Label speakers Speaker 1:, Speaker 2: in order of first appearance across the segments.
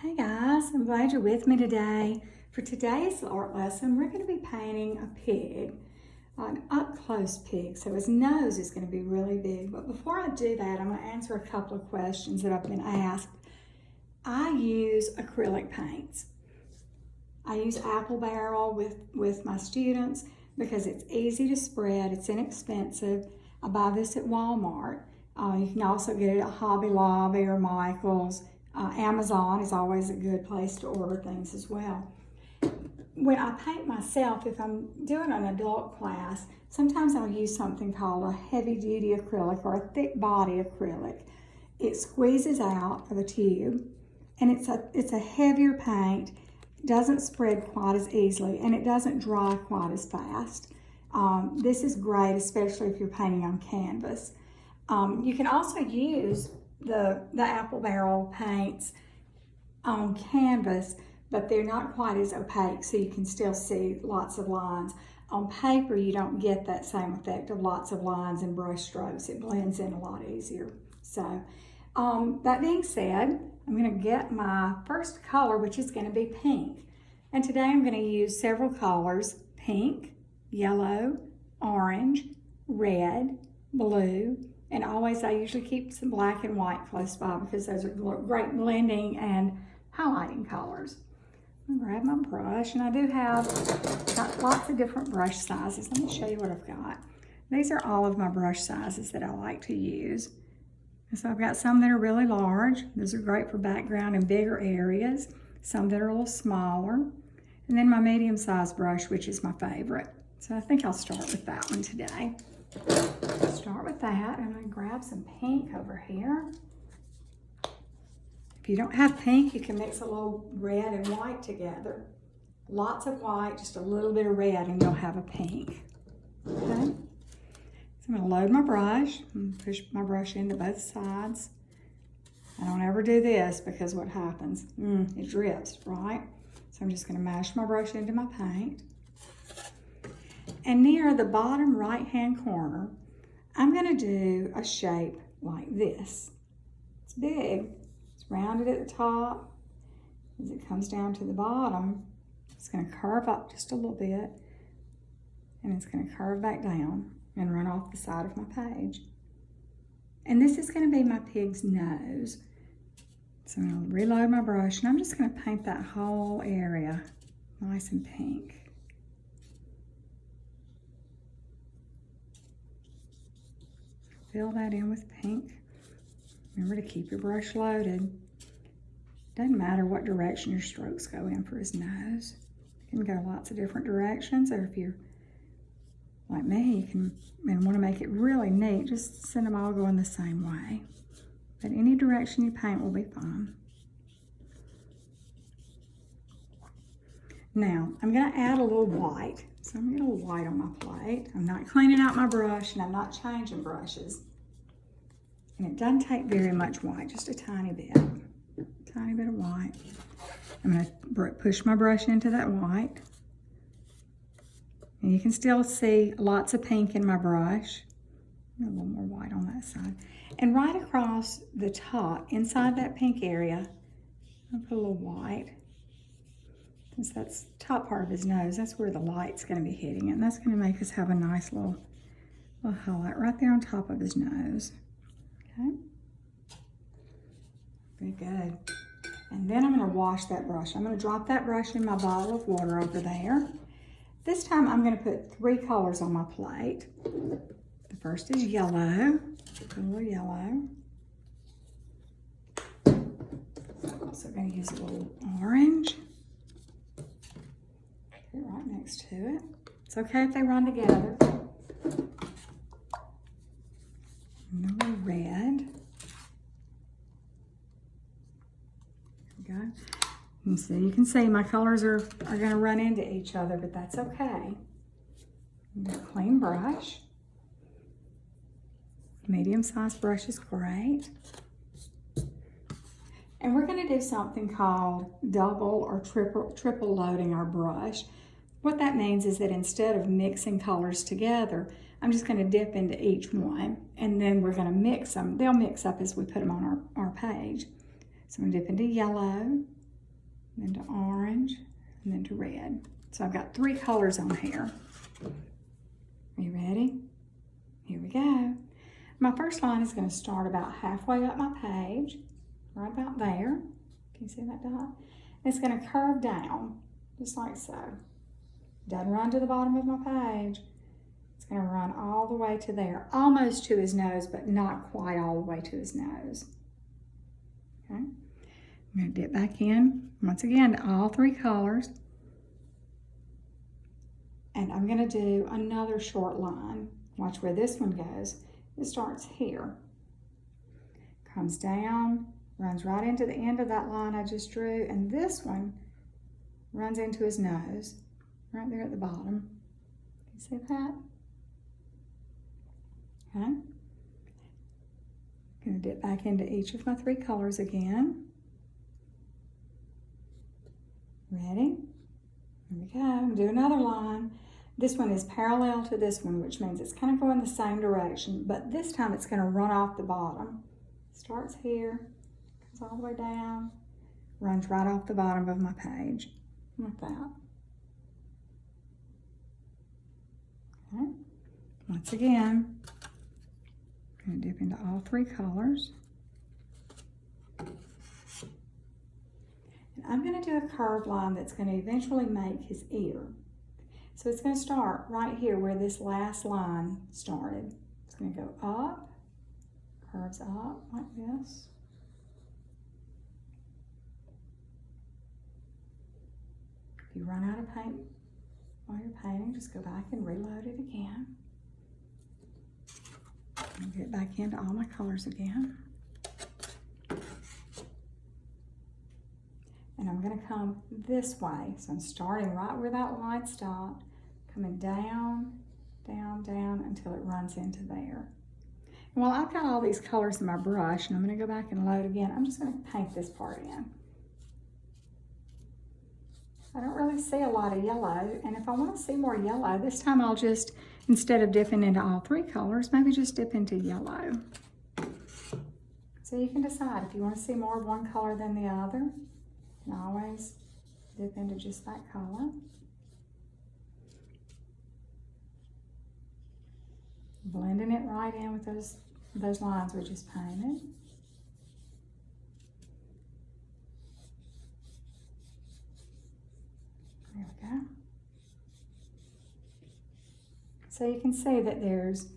Speaker 1: Hey guys, I'm glad you're with me today. For today's art lesson, we're going to be painting a pig, an up-close pig. So his nose is going to be really big. But before I do that, I'm going to answer a couple of questions that I've been asked. I use acrylic paints. I use Apple Barrel with my students because it's easy to spread, it's inexpensive. I buy this at Walmart. You can also get it at Hobby Lobby or Michael's. Amazon is always a good place to order things as well. When I paint myself, if I'm doing an adult class, sometimes I'll use something called a heavy-duty acrylic or a thick-body acrylic. It squeezes out of a tube, and it's a heavier paint, doesn't spread quite as easily, and it doesn't dry quite as fast. This is great, especially if you're painting on canvas. You can also use the Apple Barrel paints on canvas, but they're not quite as opaque, so you can still see lots of lines. On paper, you don't get that same effect of lots of lines and brush strokes. It blends in a lot easier. So, that being said, I'm going to get my first color, which is going to be pink. And today I'm going to use several colors: pink, yellow, orange, red, blue, and always I usually keep some black and white close by because those are great blending and highlighting colors. I'm gonna grab my brush, and I do have got lots of different brush sizes. Let me show you what I've got. These are all of my brush sizes that I like to use. And so I've got some that are really large. Those are great for background in bigger areas. Some that are a little smaller. And then my medium-sized brush, which is my favorite. So I think I'll start with that one today. Start with that. I'm going to grab some pink over here. If you don't have pink, you can mix a little red and white together. Lots of white, just a little bit of red, and you'll have a pink. Okay? So I'm going to load my brush and push my brush into both sides. I don't ever do this because what happens? It drips, right? So I'm just going to mash my brush into my paint. And near the bottom right-hand corner, I'm going to do a shape like this. It's big. It's rounded at the top. As it comes down to the bottom, it's going to curve up just a little bit, and it's going to curve back down and run off the side of my page. And this is going to be my pig's nose. So I'm going to reload my brush, and I'm just going to paint that whole area nice and pink. Fill that in with pink. Remember to keep your brush loaded. Doesn't matter what direction your strokes go in for his nose. You can go lots of different directions, or if you're like me, you can and want to make it really neat, just send them all going the same way. But any direction you paint will be fine. Now, I'm going to add a little white. So I'm going to get a little white on my plate. I'm not cleaning out my brush, and I'm not changing brushes. And it doesn't take very much white, just a tiny bit. Tiny bit of white. I'm going to push my brush into that white. And you can still see lots of pink in my brush. A little more white on that side. And right across the top, inside that pink area, I'll put a little white. Since that's the top part of his nose, that's where the light's going to be hitting it. And that's going to make us have a nice little highlight right there on top of his nose. Okay? Very good. And then I'm going to wash that brush. I'm going to drop that brush in my bottle of water over there. This time I'm going to put 3 colors on my plate. The first is yellow. A little yellow. I'm also going to use a little orange. Right next to it. It's okay if they run together. And a little red. There we go. And so you can see my colors are going to run into each other, but that's okay. A clean brush. Medium-sized brush is great. And we're going to do something called double or triple loading our brush. What that means is that instead of mixing colors together, I'm just going to dip into each one, and then we're going to mix them. They'll mix up as we put them on our page. So I'm going to dip into yellow, and then to orange, and then to red. So I've got 3 colors on here. Are you ready? Here we go. My first line is going to start about halfway up my page, right about there. Can you see that dot? And it's going to curve down, just like so. Doesn't run to the bottom of my page. It's going to run all the way to there, almost to his nose, but not quite all the way to his nose. Okay. I'm going to dip back in, once again, to all 3 colors. And I'm going to do another short line. Watch where this one goes. It starts here, comes down, runs right into the end of that line I just drew, and this one runs into his nose, right there at the bottom. You see that? Okay. I'm going to dip back into each of my 3 colors again. Ready? Here we go. I'm going to do another line. This one is parallel to this one, which means it's kind of going the same direction, but this time it's going to run off the bottom. Starts here, comes all the way down, runs right off the bottom of my page, like that. Okay. Once again, I'm going to dip into all 3 colors. And I'm going to do a curved line that's going to eventually make his ear. So it's going to start right here where this last line started. It's going to go up, curves up like this. If you run out of paint while you're painting, just go back and reload it again. And get back into all my colors again. And I'm going to come this way. So I'm starting right where that line stopped, coming down, down, down until it runs into there. And while I've got all these colors in my brush, and I'm going to go back and load again, I'm just going to paint this part in. I don't really see a lot of yellow, and if I want to see more yellow, this time I'll just, instead of dipping into all 3 colors, maybe just dip into yellow. So you can decide if you want to see more of one color than the other. And always dip into just that color. Blending it right in with those lines we just painted. There we go. So you can see that there's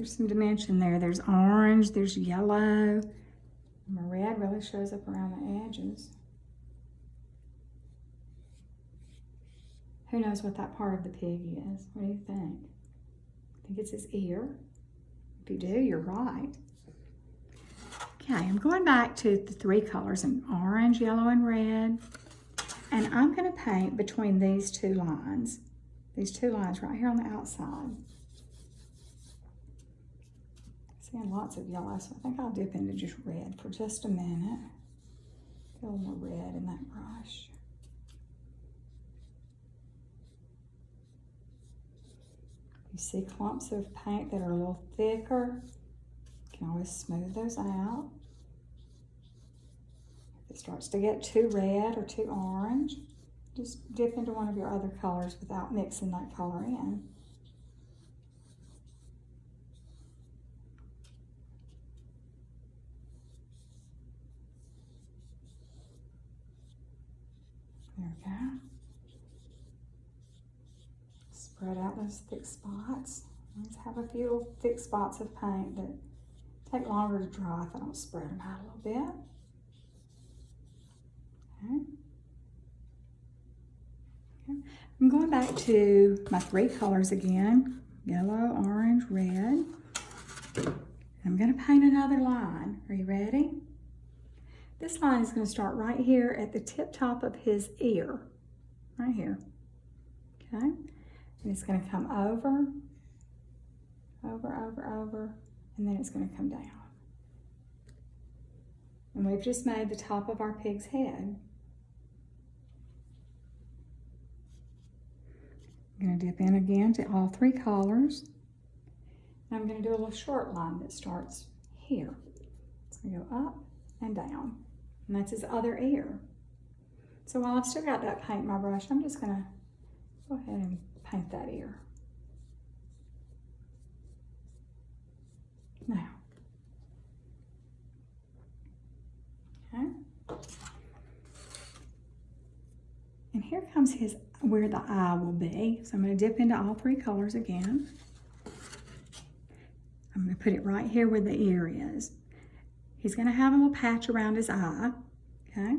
Speaker 1: some dimension there. There's orange, there's yellow. My red really shows up around the edges. Who knows what that part of the pig is? What do you think? I think it's his ear. If you do, you're right. Okay, I'm going back to the 3 colors in orange, yellow, and red. And I'm going to paint between these 2 lines. These 2 lines right here on the outside. Seeing lots of yellow, so I think I'll dip into just red for just a minute. Get a little more red in that brush. You see clumps of paint that are a little thicker, you can always smooth those out. If it starts to get too red or too orange, just dip into one of your other colors without mixing that color in. There we go. Spread out those thick spots. Always have a few thick spots of paint that take longer to dry if I don't spread them out a little bit. Okay. I'm going back to my 3 colors again, yellow, orange, red. I'm going to paint another line. Are you ready? This line is going to start right here at the tip top of his ear, right here. Okay, and it's going to come over, and then it's going to come down. And we've just made the top of our pig's head. I'm going to dip in again to all 3 colors. And I'm going to do a little short line that starts here. It's going to go up and down. And that's his other ear. So while I've still got that paint in my brush, I'm just gonna go ahead and paint that ear. Now, okay. And here comes where the eye will be. So I'm going to dip into all three colors again. I'm going to put it right here where the ear is. He's going to have a little patch around his eye. Okay,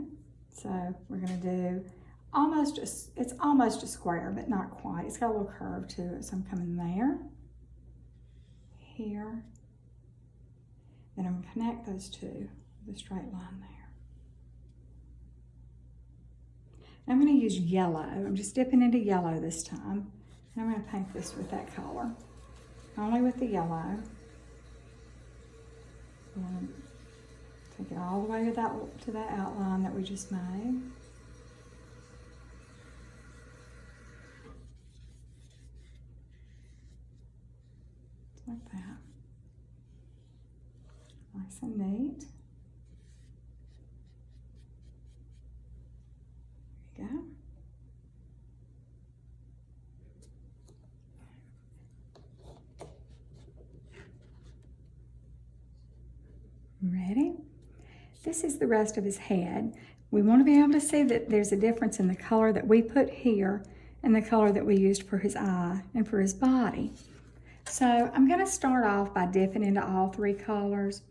Speaker 1: so we're going to do it's almost a square, but not quite. It's got a little curve to it. So I'm coming there, here. Then I'm going to connect those two with a straight line there. I'm going to use yellow. I'm just dipping into yellow this time. And I'm going to paint this with that color. Only with the yellow. And take it all the way to that outline that we just made. Like that. Nice and neat. There you go. Ready? This is the rest of his head. We want to be able to see that there's a difference in the color that we put here and the color that we used for his eye and for his body. So I'm going to start off by dipping into all three colors.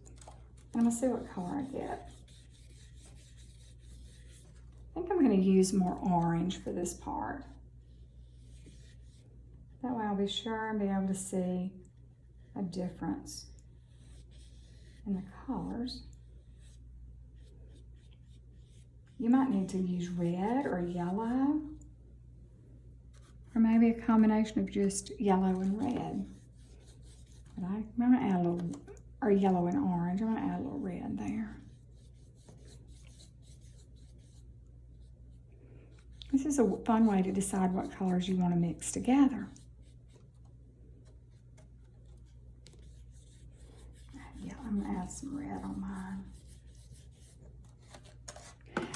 Speaker 1: I'm going to see what color I get. I think I'm going to use more orange for this part. That way I'll be sure and be able to see a difference in the colors. You might need to use red or yellow, or maybe a combination of just yellow and red. But I'm going to add a little, or yellow and orange. I'm going to add a little red there. This is a fun way to decide what colors you want to mix together. Yeah, I'm going to add some red on mine.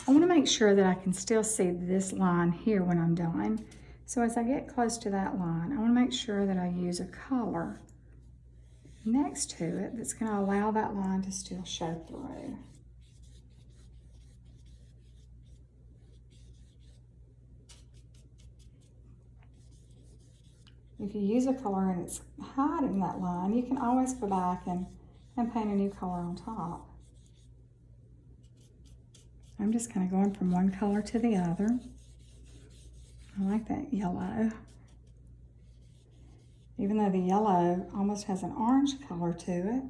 Speaker 1: I want to make sure that I can still see this line here when I'm done. So as I get close to that line, I want to make sure that I use a color next to it that's going to allow that line to still show through. If you use a color and it's hiding that line, you can always go back and paint a new color on top. I'm just kind of going from one color to the other. I like that yellow. Even though the yellow almost has an orange color to it.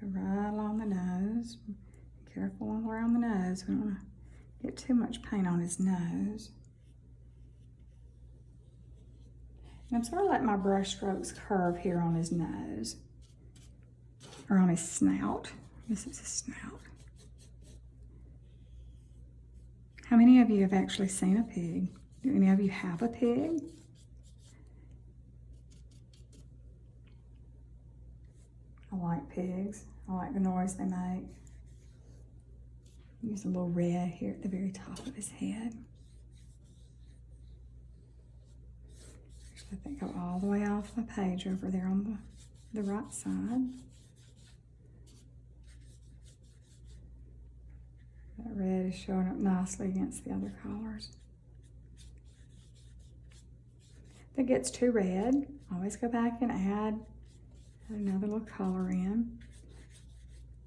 Speaker 1: Go right along the nose. Be careful around the nose. We don't want to get too much paint on his nose. And I'm sort of letting my brush strokes curve here on his nose. Or on his snout. This is his snout. How many of you have actually seen a pig? Do any of you have a pig? I like pigs. I like the noise they make. Use a little red here at the very top of his head. Let that go all the way off the page over there on the right side. That red is showing up nicely against the other colors. If it gets too red, always go back and add another little color in.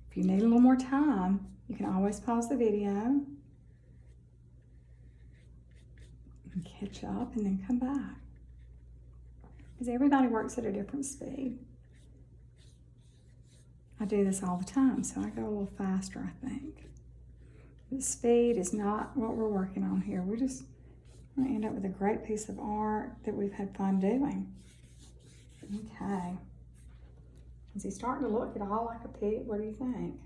Speaker 1: If you need a little more time, you can always pause the video and catch up and then come back. Because everybody works at a different speed. I do this all the time, so I go a little faster, I think. The speed is not what we're working on here. We're just going to end up with a great piece of art that we've had fun doing. Okay. Is he starting to look at all like a pig? What do you think?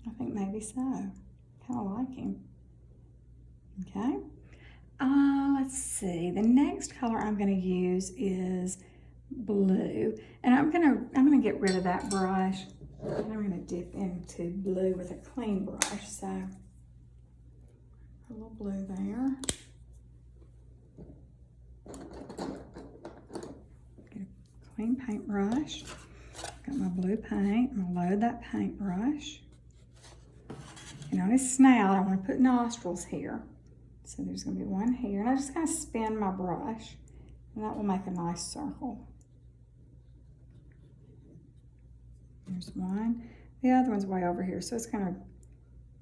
Speaker 1: I think maybe so. Kind of like him. Okay. Let's see. The next color I'm going to use is blue, and I'm gonna get rid of that brush And I'm going to dip into blue with a clean brush. So a little blue there. Get a clean paintbrush. Got my blue paint. I'm going to load that paintbrush. And on his snout, I want to put nostrils here. So there's going to be one here. And I just kind of spin my brush. And that will make a nice circle. There's one. The other one's way over here, so it's going to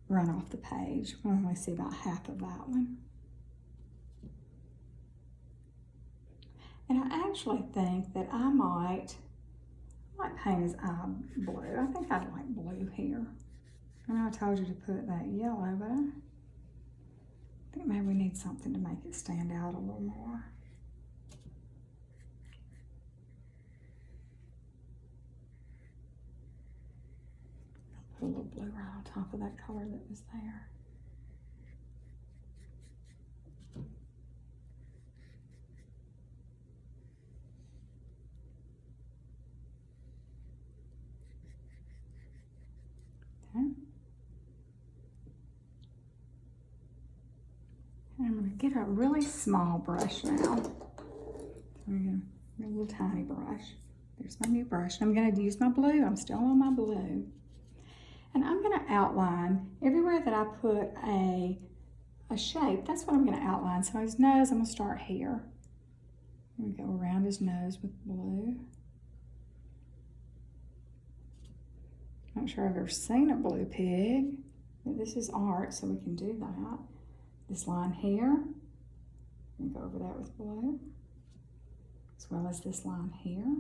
Speaker 1: run off the page. We'll only see about half of that one. And I actually think that I might paint his eye blue. I think I'd like blue here. I know I told you to put that yellow, but I think maybe we need something to make it stand out a little more. Put a little blue right on top of that color that was there. Okay. And I'm going to get a really small brush now. I'm going to get a little tiny brush. There's my new brush. And I'm going to use my blue. I'm still on my blue. And I'm going to outline everywhere that I put a shape. That's what I'm going to outline. So his nose, I'm going to start here. I'm going to go around his nose with blue. Not sure I've ever seen a blue pig, but this is art, so we can do that. This line here, I'm going to go over that with blue, as well as this line here.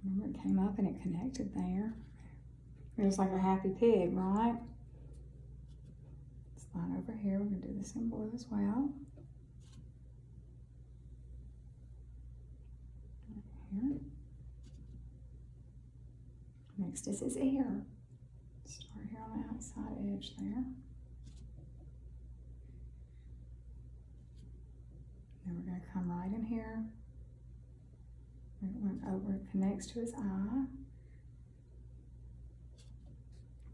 Speaker 1: Remember, it came up and it connected there. It was like a happy pig, right? This line over here, we're going to do this in blue as well. Here. Next is his ear. Start here on the outside edge there. Then we're going to come right in here. It went over, it connects to his eye.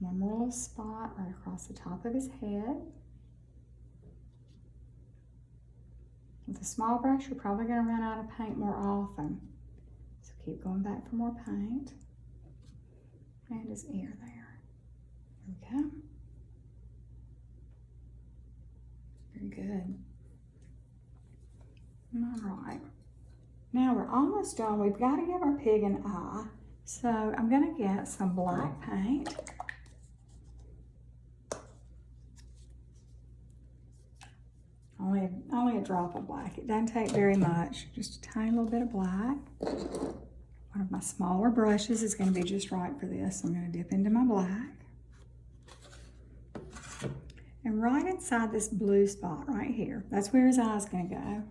Speaker 1: One more little spot right across the top of his head. With a small brush, you're probably going to run out of paint more often. So keep going back for more paint. And his ear there. There we go. Very good. All right. Now we're almost done. We've got to give our pig an eye. So I'm going to get some black paint. Only a drop of black. It doesn't take very much. Just a tiny little bit of black. One of my smaller brushes is going to be just right for this. I'm going to dip into my black. And right inside this blue spot right here, that's where his eye's going to go.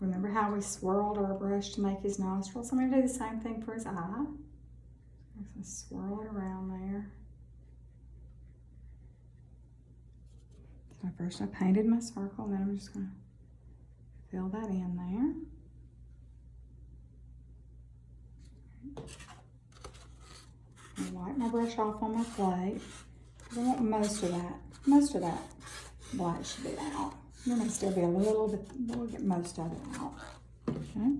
Speaker 1: Remember how we swirled our brush to make his nostrils? I'm going to do the same thing for his eye. I'm going to swirl it around there. So first I painted my circle, and then I'm just going to fill that in there. I wipe my brush off on my plate. I want most of that black should be out. There may still be a little bit, we'll get most of it out. Okay.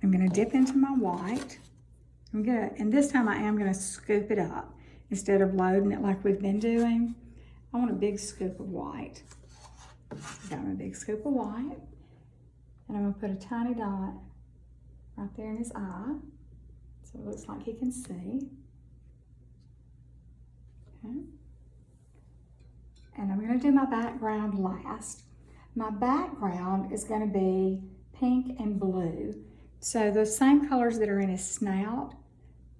Speaker 1: I'm going to dip into my white. And this time I am going to scoop it up. Instead of loading it like we've been doing, I want a big scoop of white. Got my big scoop of white. And I'm going to put a tiny dot right there in his eye. So it looks like he can see. Okay. And I'm going to do my background last. My background is going to be pink and blue. So those same colors that are in his snout,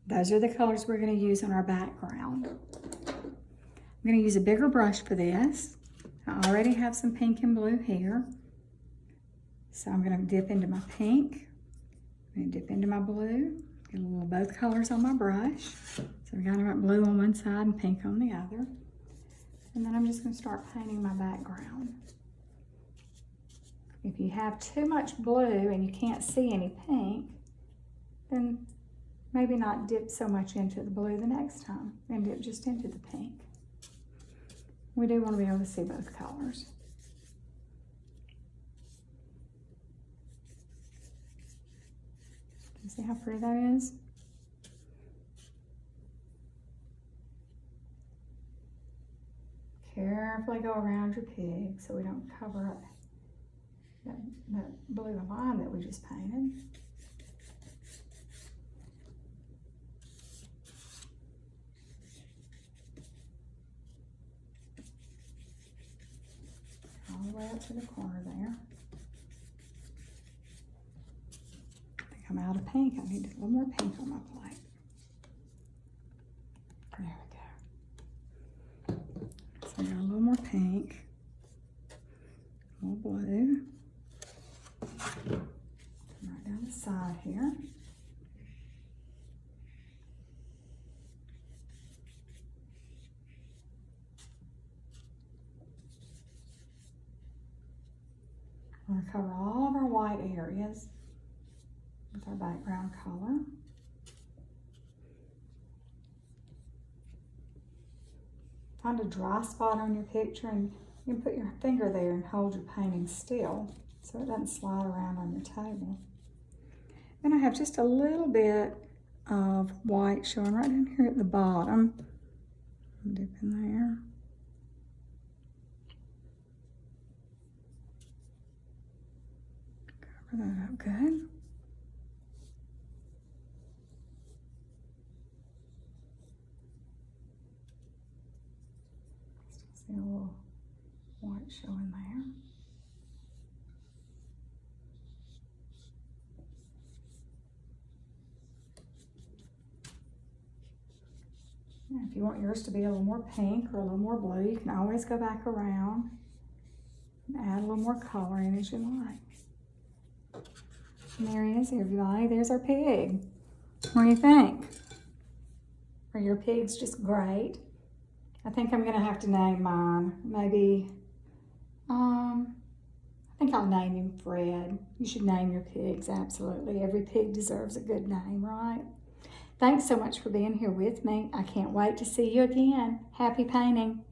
Speaker 1: those are the colors we're going to use on our background. I'm going to use a bigger brush for this. I already have some pink and blue here. So I'm going to dip into my pink. I'm going to dip into my blue. Get a little of both colors on my brush. So I've got blue on one side and pink on the other. And then I'm just going to start painting my background. If you have too much blue and you can't see any pink, then maybe not dip so much into the blue the next time and dip just into the pink. We do want to be able to see both colors. You see how pretty that is? Carefully go around your pig so we don't cover up that blue line that we just painted. All the way up to the corner there. I think I'm out of pink. I need a little more pink on my plate. There we go. So I got a little more pink, a little blue. Right down the side here. We're going to cover all of our white areas with our background color. Find a dry spot on your picture and you can put your finger there and hold your painting still so it doesn't slide around on your table. Then I have just a little bit of white showing right down here at the bottom. Dip in there. Cover that up good. Still see a little white showing there. And if you want yours to be a little more pink or a little more blue, you can always go back around and add a little more color in as you like. And there he is, everybody. There's our pig. What do you think? Are your pigs just great? I think I'm gonna have to name mine. Maybe, I think I'll name him Fred. You should name your pigs, absolutely. Every pig deserves a good name, right? Thanks so much for being here with me. I can't wait to see you again. Happy painting.